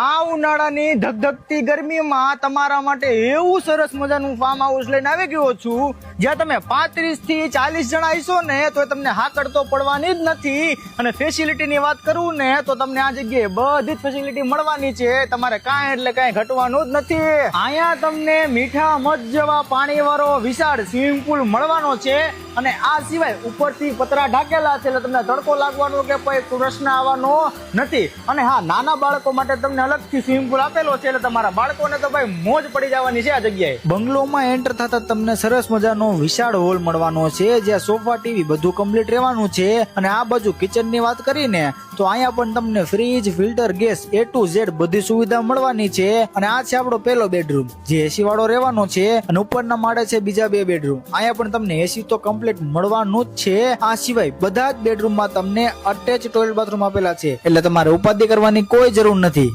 આ ઉનાળાની ધગધગતી ગરમીમાં તમારા માટે એવું સરસ મજાનું ફાર્મ હાઉસ લઈને આવી ગયો છું જ્યાં તમે 35 થી 40 જણા આવીશો ને તો તમને હાકડ તો પડવાની જ નથી. અને ફેસિલિટીની વાત કરું ને તો તમને આ જગ્યાએ બધી જ ફેસિલિટી મળવાની છે. તમારે કાંઈ એટલે કાંઈ ઘટવાનું જ નથી. અહીંયા તમને મીઠા મધ જેવા પાણી વાળો વિશાળ સ્વિમિંગ પુલ મળવાનો છે. અને આ સિવાય ઉપરથી પતરા ઢાકેલા છે એટલે તમને તડકો લાગવાનો કે કોઈ પ્રશ્ન આવવાનો નથી. અને હા, નાના બાળકો માટે તમને અલગથી સ્વિમિંગ પુલ આપેલો છે એટલે તમારા બાળકોને તો ભાઈ મોજ પડી જવાની છે આ જગ્યાએ. બંગલોમાં એન્ટર થતા તમને સરસ મજાનો વિશાળ હોલ મળવાનો છે જ્યાં સોફા ટીવી બધું કમ્પ્લીટ રહેવાનું છે. અને આ બાજુ કિચન ની વાત કરીને તો અહીંયા પણ તમને fridge, filter, gas A to Z બધી સુવિધા મળવાની છે. અને આ છે આપણો પહેલો બેડરૂમ જે એસી વાળો રહેવાનો છે. અને ઉપરના માળે છે બીજા 2 બેડરૂમ. અહીંયા પણ તમને એસી તો કમ્પ્લીટ મળવાનું જ છે. આ સિવાય બધા જ બેડરૂમમાં તમને અટેચ ટોયલેટ બાથરૂમ આપેલા છે એટલે તમારે ઉપાધિ કરવાની કોઈ જરૂર નથી.